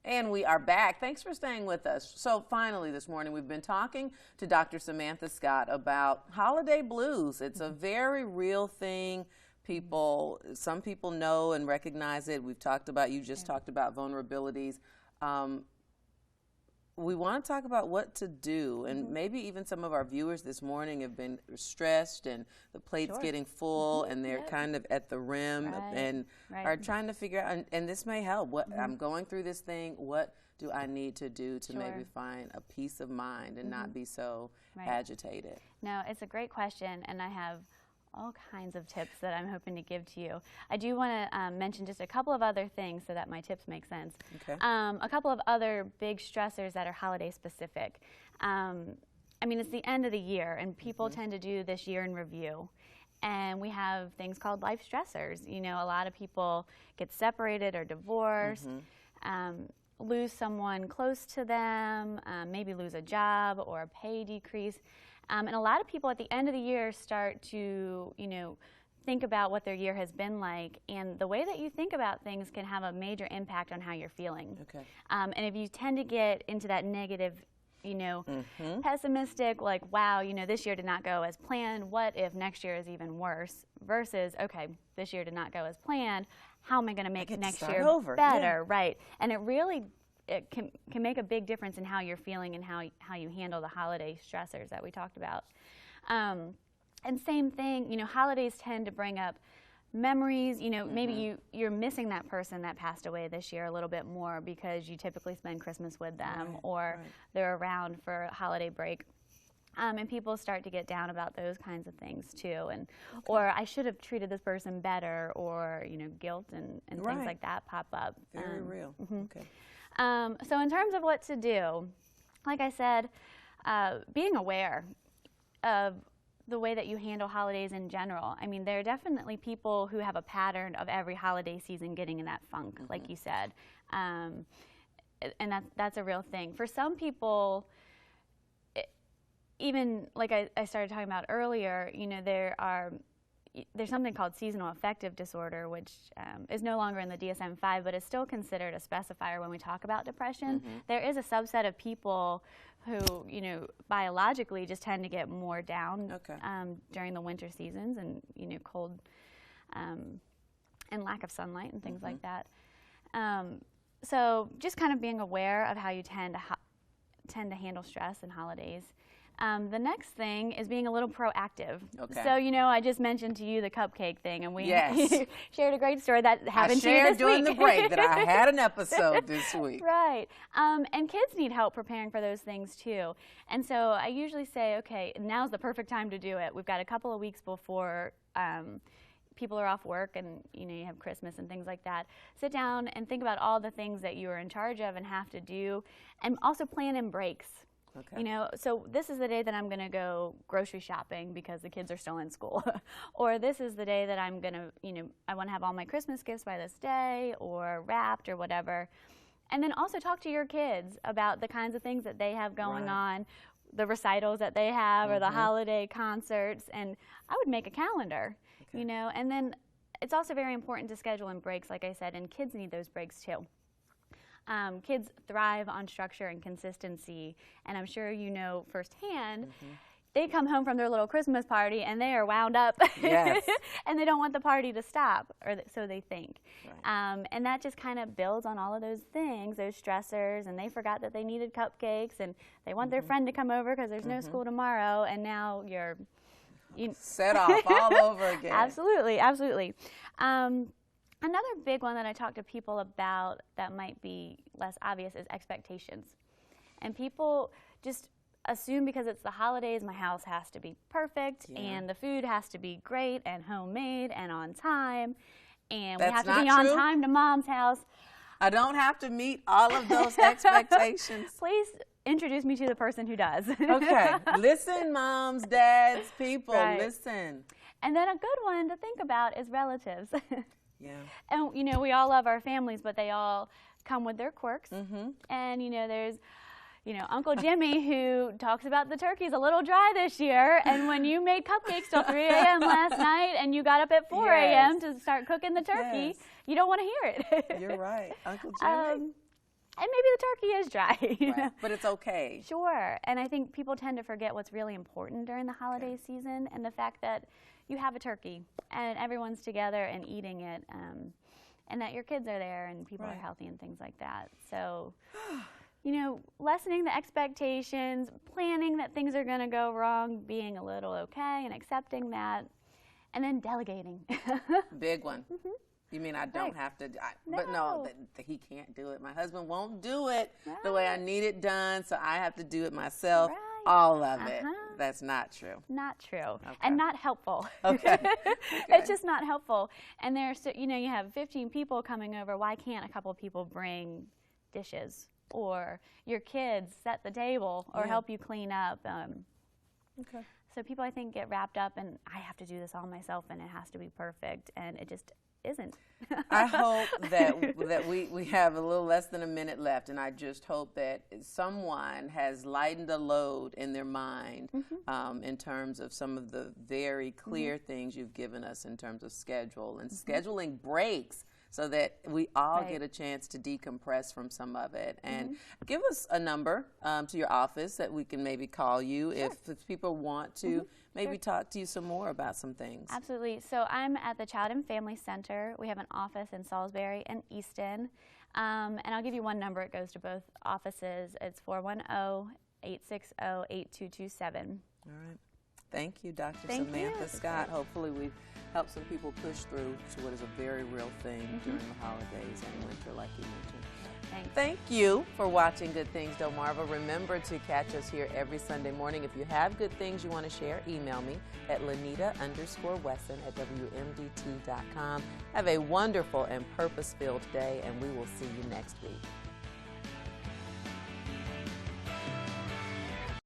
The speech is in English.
And we are back. Thanks for staying with us. So finally this morning we've been talking to Dr. Samantha Scott about holiday blues. It's a very real thing. Some people know and recognize it. We've talked about, you just talked about vulnerabilities. We want to talk about what to do, and maybe even some of our viewers this morning have been stressed and the plate's getting full and they're kind of at the rim and are trying to figure out, and this may help. I'm going through this thing, what do I need to do to maybe find a peace of mind and not be so agitated? No, it's a great question, and I have all kinds of tips that I'm hoping to give to you. I do want to mention just a couple of other things so that my tips make sense. Okay. A couple of other big stressors that are holiday specific. I mean, it's the end of the year, and people tend to do this year in review. And we have things called life stressors. You know, a lot of people get separated or divorced, lose someone close to them, maybe lose a job or a pay decrease. And a lot of people at the end of the year start to, you know, think about what their year has been like, and the way that you think about things can have a major impact on how you're feeling. Okay. And if you tend to get into that negative, you know, pessimistic, like, wow, you know, this year did not go as planned, what if next year is even worse, versus, okay, this year did not go as planned, how am I going to make next year better? Right. And it really can make a big difference in how you're feeling and how you handle the holiday stressors that we talked about. And same thing, you know, holidays tend to bring up memories. You know, maybe you're missing that person that passed away this year a little bit more because you typically spend Christmas with them, or they're around for a holiday break. And people start to get down about those kinds of things too, and or I should have treated this person better, or, you know, guilt and things like that pop up. Very real. Okay. So in terms of what to do, like I said, being aware of the way that you handle holidays in general. I mean, there are definitely people who have a pattern of every holiday season getting in that funk, like you said, and that's a real thing. For some people, even like I started talking about earlier, you know, there's something called seasonal affective disorder, which is no longer in the DSM-5, but is still considered a specifier when we talk about depression. There is a subset of people who, you know, biologically just tend to get more down during the winter seasons, and, you know, cold and lack of sunlight and things like that. So just kind of being aware of how you tend to handle stress and holidays. The next thing is being a little proactive. Okay. So, you know, I just mentioned to you the cupcake thing, and we shared a great story that happened to you this week. I shared during the break that I had an episode this week. Right. And kids need help preparing for those things too. And so I usually say, okay, now's the perfect time to do it. We've got a couple of weeks before people are off work, and, you know, you have Christmas and things like that. Sit down and think about all the things that you are in charge of and have to do, and also plan in breaks. Okay. You know, so this is the day that I'm going to go grocery shopping because the kids are still in school. Or this is the day that I'm going to, you know, I want to have all my Christmas gifts by this day, or wrapped, or whatever. And then also talk to your kids about the kinds of things that they have going on, the recitals that they have, or the holiday concerts. And I would make a calendar, you know. And then it's also very important to schedule in breaks, like I said, and kids need those breaks too. Kids thrive on structure and consistency, and I'm sure you know firsthand, they come home from their little Christmas party and they are wound up, and they don't want the party to stop, or so they think. And that just kind of builds on all of those things, those stressors, and they forgot that they needed cupcakes, and they want their friend to come over because there's no school tomorrow, and now you're set off all over again. Absolutely, absolutely. Another big one that I talk to people about that might be less obvious is expectations. And people just assume because it's the holidays, my house has to be perfect, and the food has to be great and homemade and on time, and we have to be on time to Mom's house. I don't have to meet all of those expectations. Please introduce me to the person who does. Okay. Listen, moms, dads, people, listen. And then a good one to think about is relatives. Yeah. And, you know, we all love our families, but they all come with their quirks. And, you know, there's, you know, Uncle Jimmy who talks about the turkey's a little dry this year, and when you made cupcakes till 3 a.m. last night and you got up at 4 a.m. to start cooking the turkey, you don't want to hear it. You're right. Uncle Jimmy. And maybe the turkey is dry. Right. But it's okay. Sure. And I think people tend to forget what's really important during the holiday season, and the fact that you have a turkey and everyone's together and eating it, and that your kids are there and people are healthy and things like that. So, you know, lessening the expectations, planning that things are going to go wrong, being a little okay and accepting that, and then delegating. Big one. You mean I don't have to? But no, he can't do it. My husband won't do it the way I need it done, so I have to do it myself. All of it. That's not true. Not true. And not helpful. Okay. It's just not helpful. And there's, you know, you have 15 people coming over. Why can't a couple of people bring dishes, or your kids set the table, or help you clean up? So people, I think, get wrapped up in, I have to do this all myself and it has to be perfect, and it just isn't. I hope that we have a little less than a minute left, and I just hope that someone has lightened a load in their mind in terms of some of the very clear things you've given us in terms of schedule and scheduling breaks, so that we all get a chance to decompress from some of it. And give us a number to your office that we can maybe call you if people want to maybe talk to you some more about some things. Absolutely. So I'm at the Child and Family Center. We have an office in Salisbury and Easton. And I'll give you one number. It goes to both offices. It's 410-860-8227. All right. Thank you, Dr. Samantha Scott. Hopefully we've helped some people push through to what is a very real thing during the holidays and winter, like you mentioned. Thank you for watching Good Things Delmarva. Remember to catch us here every Sunday morning. If you have good things you want to share, email me at lanita_wesson@WMDT.com. Have a wonderful and purpose-filled day, and we will see you next week.